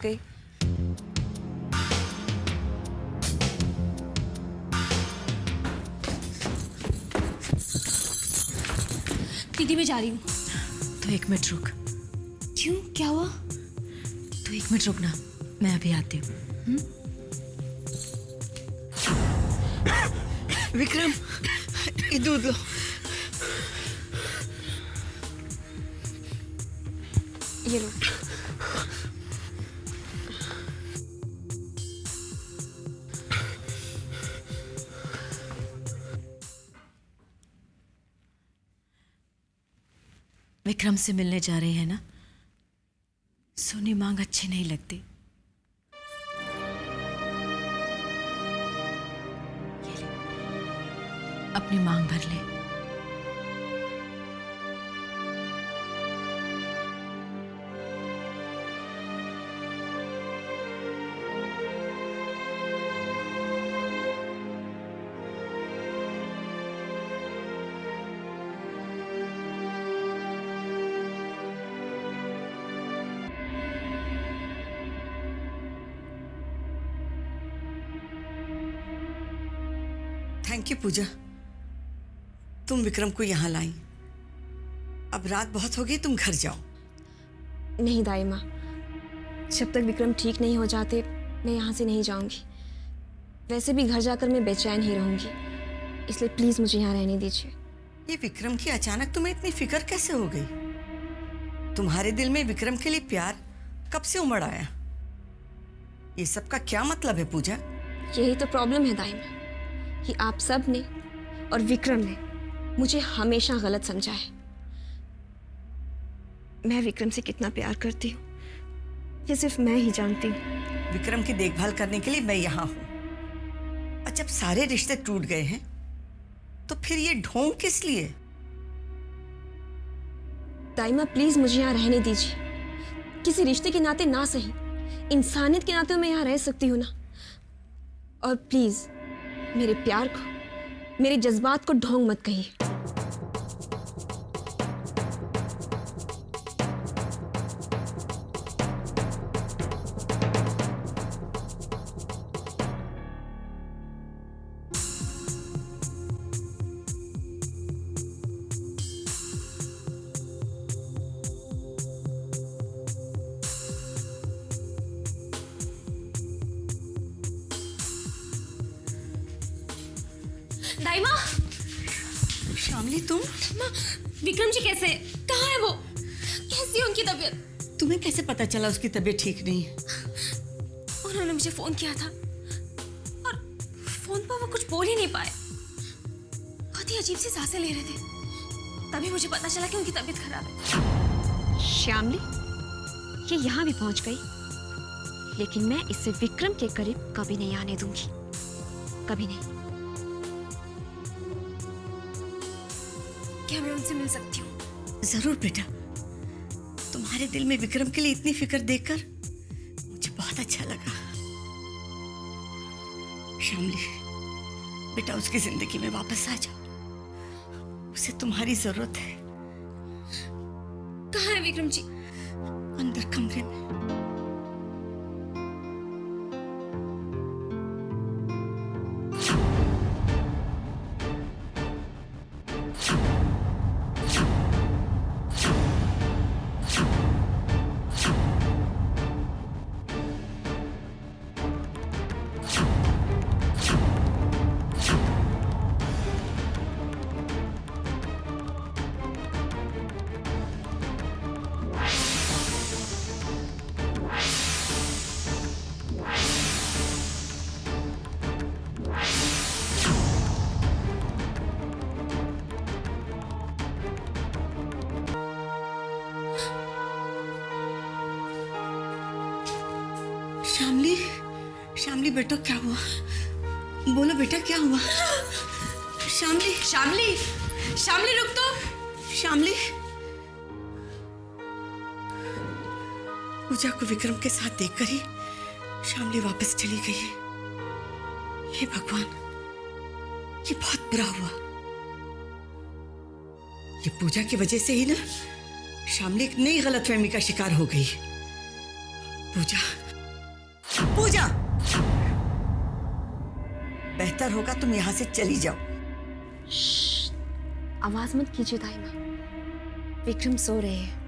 गई। दीदी मैं जा रही हूँ। तो एक मिनट रुक। क्यों, क्या हुआ? तो एक मिनट रुक ना, मैं अभी आती हूँ। विक्रम, ये दूध लो। ये लो। विक्रम से मिलने जा रही है ना? सोनी मांग अच्छी नहीं लगती। ये ले, अपनी मांग भर ले। थैंक यू पूजा, तुम विक्रम को यहाँ लाई। अब रात बहुत हो गई, तुम घर जाओ। नहीं दाई माँ, जब तक विक्रम ठीक नहीं हो जाते मैं यहाँ से नहीं जाऊंगी। वैसे भी घर जाकर मैं बेचैन ही रहूंगी, इसलिए प्लीज मुझे यहाँ रहने दीजिए। ये विक्रम की अचानक तुम्हें इतनी फिक्र कैसे हो गई? तुम्हारे दिल में विक्रम के लिए प्यार कब से उमड़ आया? ये सब का क्या मतलब है पूजा? यही तो प्रॉब्लम है दाई माँ, कि आप सब ने और विक्रम ने मुझे हमेशा गलत समझा है। मैं विक्रम से कितना प्यार करती हूँ ये सिर्फ मैं ही जानती हूँ। विक्रम की देखभाल करने के लिए मैं यहाँ हूँ, और जब सारे रिश्ते टूट गए हैं तो फिर ये ढोंग किस लिए? दाइमा प्लीज मुझे यहाँ रहने दीजिए। किसी रिश्ते के नाते ना सही, इंसानियत के नाते मैं यहाँ रह सकती हूँ ना। और प्लीज मेरे प्यार को, मेरे जज्बात को ढोंग मत कहिए। दाई माँ, शामली तुम? माँ, विक्रम जी कैसे? कहाँ है वो? कैसी है उनकी तबीयत? तुम्हें कैसे पता चला उसकी तबीयत ठीक नहीं है? उन्होंने मुझे फोन किया था और फोन पर वो कुछ बोल ही नहीं पाए। बहुत ही अजीब सी सांसें ले रहे थे, तभी मुझे पता चला कि उनकी तबीयत खराब है। श्यामली ये यहाँ भी पहुंच गई, लेकिन मैं इसे विक्रम के करीब कभी नहीं आने दूंगी, कभी नहीं। क्या मैं उनसे मिल सकती हूँ? जरूर बेटा, तुम्हारे दिल में विक्रम के लिए इतनी फिक्र देखकर मुझे बहुत अच्छा लगा। शामली बेटा, उसकी जिंदगी में वापस आ जाओ, उसे तुम्हारी जरूरत है। कहाँ है विक्रम जी? अंदर कमरे में। शामली, शामली बेटा क्या हुआ? बोलो बेटा क्या हुआ? शामली, शामली, शामली रुक तो। शामली। पूजा को विक्रम के साथ देखकर ही शामली वापस चली गई। हे भगवान, ये बहुत बुरा हुआ। ये पूजा की वजह से ही ना शामली एक नई गलतफहमी का शिकार हो गई। पूजा बेहतर होगा तुम यहाँ से चली जाओ। आवाज मत कीजिए दाइमा, विक्रम सो रहे हैं।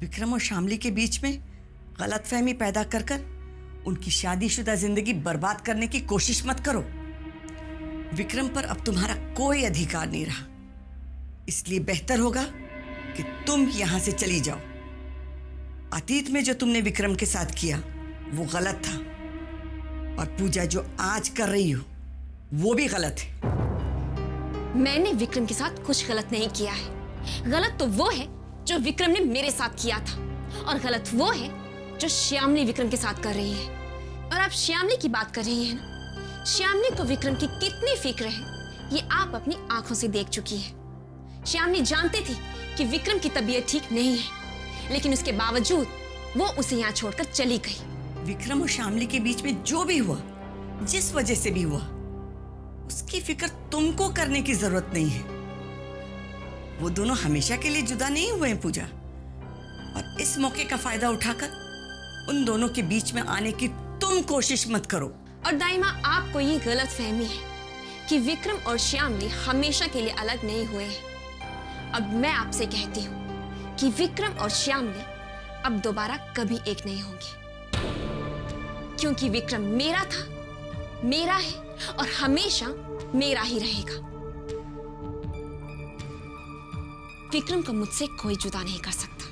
विक्रम और शामली के बीच में गलतफहमी पैदा कर कर उनकी शादीशुदा जिंदगी बर्बाद करने की कोशिश मत करो। विक्रम पर अब तुम्हारा कोई अधिकार नहीं रहा, इसलिए बेहतर होगा कि तुम यहां से चली जाओ। अतीत में जो तुमने विक्रम के साथ किया वो गलत था, और पूजा जो आज कर रही हो वो भी गलत है। मैंने विक्रम के साथ कुछ गलत नहीं किया है। गलत तो वो है जो विक्रम ने मेरे साथ किया था, और गलत वो है जो श्यामली विक्रम के साथ कर रही है। और आप श्यामली की बात कर रही हैं ना, श्यामली को विक्रम की कितनी फिक्र है ये आप अपनी आंखों से देख चुकी है। श्यामली जानती थी कि विक्रम की तबीयत ठीक नहीं है, लेकिन उसके बावजूद वो उसे यहाँ छोड़कर चली गई। विक्रम और शामली के बीच में जो भी हुआ, जिस वजह से भी हुआ, उसकी फिक्र तुमको करने की जरूरत नहीं है। वो दोनों हमेशा के लिए जुदा नहीं हुए हैं पूजा, और इस मौके का फायदा उठाकर उन दोनों के बीच में आने की तुम कोशिश मत करो। और दाइमा, आपको ये गलत फहमी है कि विक्रम और श्यामली हमेशा के लिए अलग नहीं हुए हैं। अब मैं आपसे कहती हूँ कि विक्रम और श्यामली अब दोबारा कभी एक नहीं होंगे, क्योंकि विक्रम मेरा था, मेरा है और हमेशा मेरा ही रहेगा। विक्रम को मुझसे कोई जुदा नहीं कर सकता।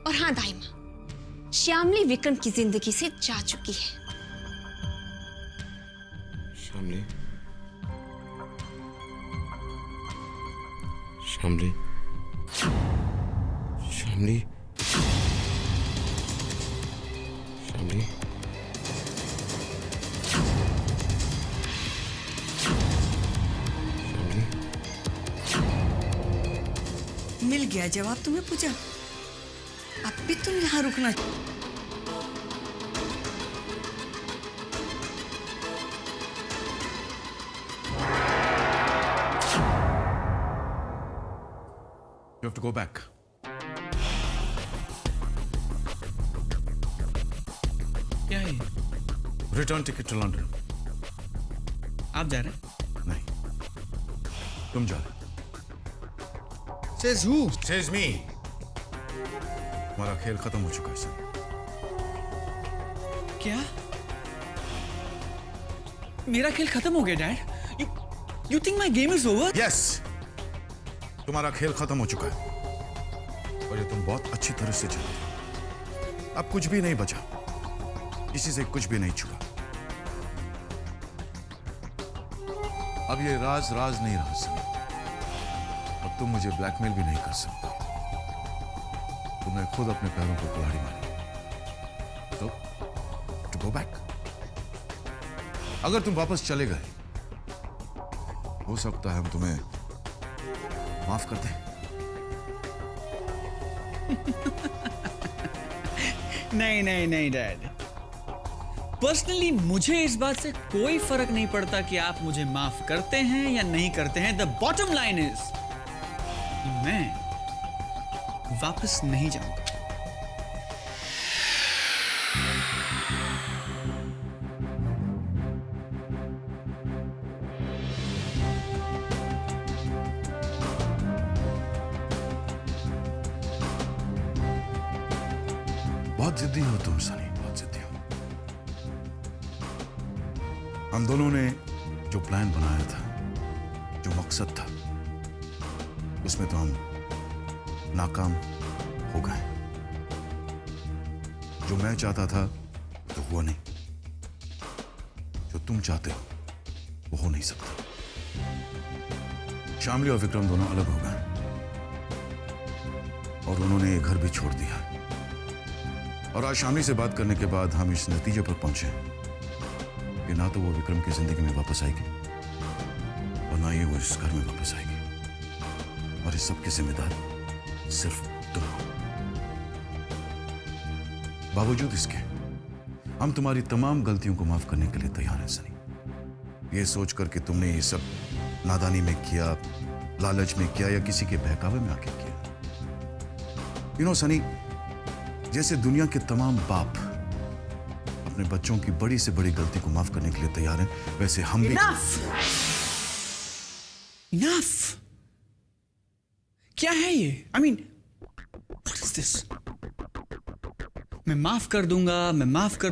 और हाँ दाइमा, श्यामली विक्रम की जिंदगी से जा चुकी है। शामली, शामली, शामली, शामली, शामली। मिल गया जवाब तुम्हें पूजा। अब भी तुम यहाँ रुकना। You have to go back. क्या है? Return ticket to London. आप जा रहे हैं? नहीं, तुम जा रहे। Says who? Says me. हमारा खेल खत्म हो चुका है सर। क्या? मेरा खेल खत्म हो गया dad? You think my game is over? Yes. तुम्हारा खेल खत्म हो चुका है, और ये तुम बहुत अच्छी तरह से जानते। अब कुछ भी नहीं बचा, किसी से कुछ भी नहीं छुपा। अब ये राज राज नहीं रहा सर। अब तुम मुझे ब्लैकमेल भी नहीं कर सकते। तुमने खुद अपने पैरों पर कुल्हाड़ी मारी। तो गो बैक। अगर तुम वापस चले गए, हो सकता है हम तुम्हें माफ कर दें। नहीं नहीं नहीं डैड, पर्सनली मुझे इस बात से कोई फर्क नहीं पड़ता कि आप मुझे माफ करते हैं या नहीं करते हैं। द बॉटम लाइन इज मैं वापस नहीं जाऊंगा। बहुत जिद्दी हो तुम सनी, बहुत जिद्दी हो। हम दोनों ने जो प्लान बनाया था, जो मकसद था, उसमें तो हम नाकाम हो गए। जो मैं चाहता था तो हुआ नहीं, जो तुम चाहते हो वो हो नहीं सकता। शामली और विक्रम दोनों अलग हो गए, और उन्होंने ये घर भी छोड़ दिया। और आज शामली से बात करने के बाद हम इस नतीजे पर पहुंचे कि ना तो वो विक्रम की जिंदगी में वापस आएगी, और ना ही वो इस घर में वापस आएगी। और इस सब की जिम्मेदार सिर्फ तुम हो। बावजूद इसके हम तुम्हारी तमाम गलतियों को माफ करने के लिए तैयार हैं सनी। ये सोचकर कि तुमने ये सब नादानी में किया, लालच में किया, या किसी के बहकावे में आके किया। सनी, जैसे दुनिया के तमाम बाप अपने बच्चों की बड़ी से बड़ी गलती को माफ करने के लिए तैयार हैं, वैसे हम भी। Enough! क्या है ये? I mean, what is this? मैं माफ कर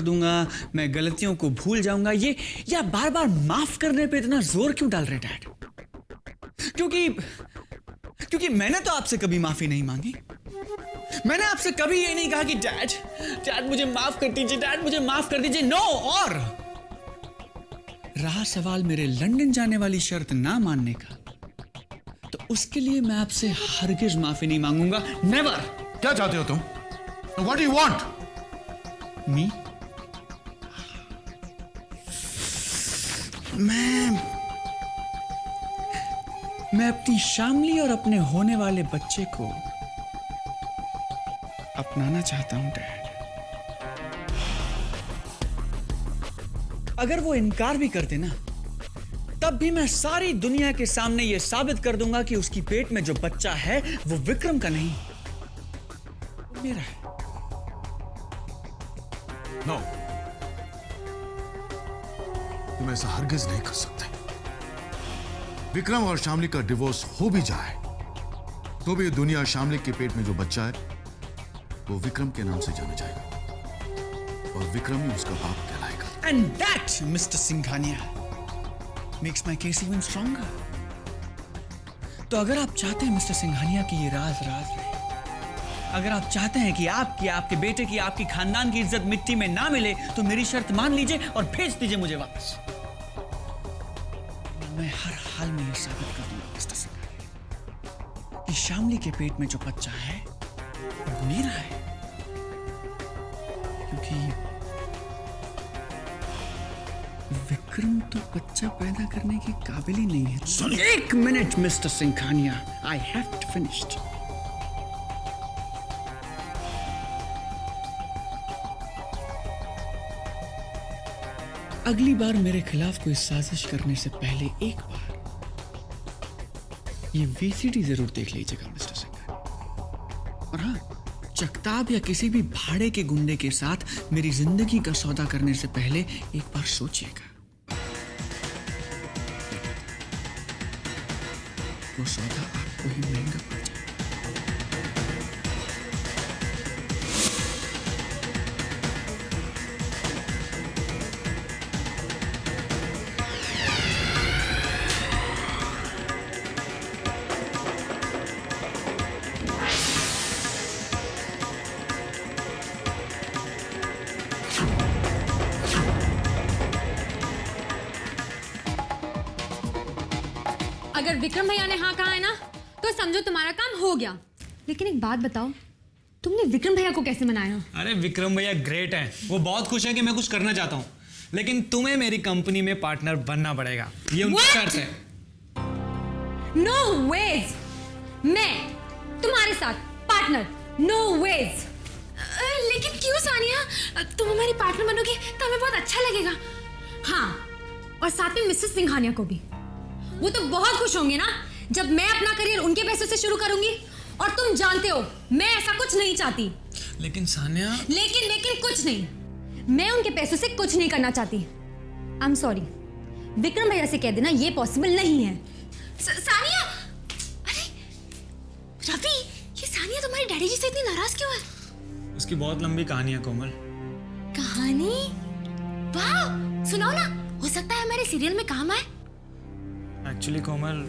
दूंगा, मैं गलतियों को भूल जाऊंगा, ये या बार बार माफ करने पे इतना जोर क्यों डाल रहे डैड? क्योंकि मैंने तो आपसे कभी माफी नहीं मांगी। मैंने आपसे कभी ये नहीं कहा कि डैड मुझे माफ कर दीजिए, डैड मुझे माफ कर दीजिए। नो। और रहा सवाल मेरे लंदन जाने वाली शर्त ना मानने का, तो उसके लिए मैं आपसे हरगिज माफी नहीं मांगूंगा। नेवर। क्या चाहते हो तुम? What do you want? मी? मैं अपनी शामली और अपने होने वाले बच्चे को अपनाना चाहता हूं डैड। अगर वो इनकार भी करते ना, तब भी मैं सारी दुनिया के सामने ये साबित कर दूंगा कि उसकी पेट में जो बच्चा है वो विक्रम का नहीं, वो मेरा है। नो, तुम ऐसा हरगिज नहीं कर सकते। विक्रम और शामली का डिवोर्स हो भी जाए तो भी दुनिया शामली के पेट में जो बच्चा है वो विक्रम के नाम से जाना जाएगा और विक्रम ही उसका बाप कहलाएगा। And that, Mr. Singhania, makes my case even stronger. तो अगर आप चाहते हैं मिस्टर सिंघानिया कि ये राज रहे, अगर आप चाहते हैं कि आपकी, आपके बेटे की, आपकी खानदान की इज्जत मिट्टी में ना मिले, तो मेरी शर्त मान लीजिए और भेज दीजिए मुझे वापस। मैं हर हाल में ये साबित कर दूंगा मिस्टर सिंघानिया कि शामली के पेट में जो बच्चा है वो मेरा है, क्योंकि विक्रम तो बच्चा पैदा करने के काबिल ही नहीं है। एक minute mister Singhania, I have to finished. अगली बार मेरे खिलाफ कोई साजिश करने से पहले एक बार ये वीसीडी जरूर देख लीजिएगा मिस्टर सिंघानिया। और हाँ, चकताब या किसी भी भाड़े के गुंडे के साथ मेरी जिंदगी का सौदा करने से पहले एक बार सोचिएगा, वो सौदा आपको ही महंगा पड़ जाए। अगर विक्रम भैया ने हाँ कहा है ना, तो समझो तुम्हारा काम हो गया। लेकिन एक बात बताओ, तुमने विक्रम भैया को कैसे मनाया? अरे विक्रम भैया ग्रेट हैं, वो बहुत खुश हैं कि मैं कुछ करना चाहता हूँ, लेकिन तुम्हें मेरी कंपनी में पार्टनर बनना पड़ेगा, ये उनकी शर्त है। नो वेज, मैं तुम्हारे साथ पार्टनर, नो वेज। लेकिन क्यों सानिया, तुम हमारी पार्टनर बनोगे तो हमें बहुत अच्छा लगेगा। हाँ, और साथ में मिसेस सिंघानिया को भी। वो तो बहुत खुश होंगे ना जब मैं अपना करियर उनके पैसों से शुरू करूंगी, और तुम जानते हो मैं ऐसा कुछ नहीं चाहती। लेकिन सानिया, लेकिन कुछ नहीं, मैं उनके पैसों से कुछ नहीं करना चाहती। आई एम सॉरी, विक्रम भैया से कह देना ये पॉसिबल नहीं है। सानिया, अरे रवि, ये सानिया तुम्हारी डैडी जी से इतनी नाराज क्यों है? उसकी बहुत लंबी कहानी है कोमल। कहानी? वाह, सुनाओ ना, हो सकता है हमारे सीरियल में काम आए। एक्चुअली कोमल,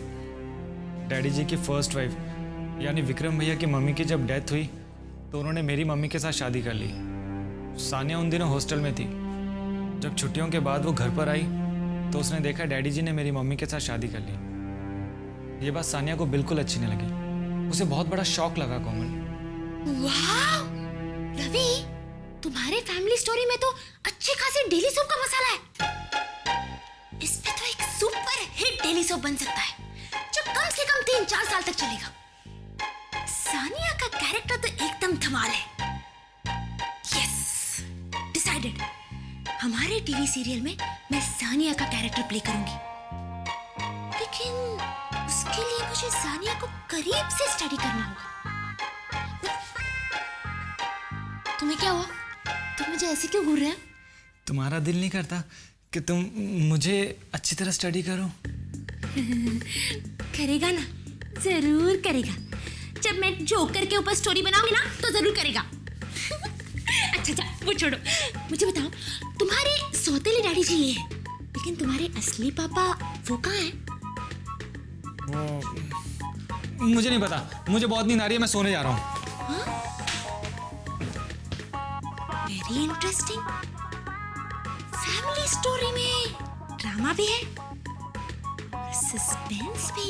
डैडी जी की फर्स्ट वाइफ यानी विक्रम भैया की मम्मी की जब डेथ हुई तो उन्होंने मेरी मम्मी के साथ शादी कर ली। सानिया उन दिनों हॉस्टल में थी। जब छुट्टियों के बाद वो घर पर आई तो उसने देखा डैडी जी ने मेरी मम्मी के साथ शादी कर ली। ये बात सानिया को बिल्कुल अच्छी नहीं लगी, उसे बहुत बड़ा शॉक लगा कोमल। वाह रवि, तुम्हारे फैमिली स्टोरी में तो अच्छे खासे डेली सोप का मसाला है। इस पे तो एक सुपर हिट डेली सोप बन सकता है जो कम से कम 3-4 साल तक चलेगा। सानिया का कैरेक्टर तो एकदम धमाल है। Yes, decided. हमारे टीवी सीरियल में मैं सानिया का कैरेक्टर प्ले करूंगी, लेकिन उसके लिए मुझे सानिया को करीब से स्टडी करना होगा। तुम्हें क्या हुआ? तुम मुझे ऐसे क्यों घूर रहे हैं? तुम्हारा दिल नहीं करता कि तुम मुझे अच्छी तरह स्टडी करो? करेगा ना, जरूर करेगा। जब मैं जोकर के ऊपर स्टोरी बनाऊंगी ना तो जरूर करेगा। अच्छा वो छोड़ो, मुझे बताओ, तुम्हारे सौतेले डैडी जी ये हैं, लेकिन तुम्हारे असली पापा वो कहाँ हैं? वो मुझे नहीं पता, मुझे बहुत नींद आ रही है, मैं सोने जा रहा हूँ। Very interesting. फैमिली स्टोरी में ड्रामा भी है, सस्पेंस भी।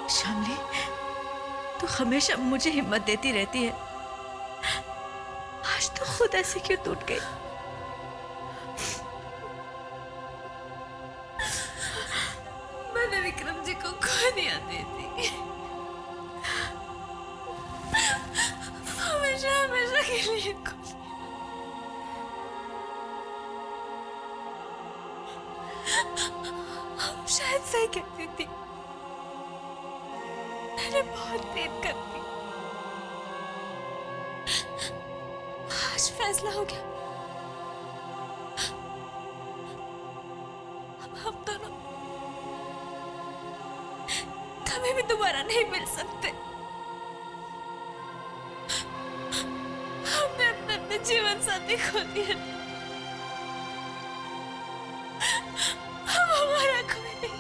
शामली, तू हमेशा मुझे हिम्मत देती रहती है, आज तो खुद ऐसे क्यों टूट गई? मैंने विक्रम जी को खो दिया दीदी, हमेशा हमेशा के लिए खो दिया। हम शायद सही कहती थी, मैंने बहुत देर कर दी। आज फैसला हो गया, अब हम दोनों कभी भी दोबारा नहीं मिल सकते। हमने अपने अपने जीवन साथी खो दिए, अब हमारा कोई नहीं।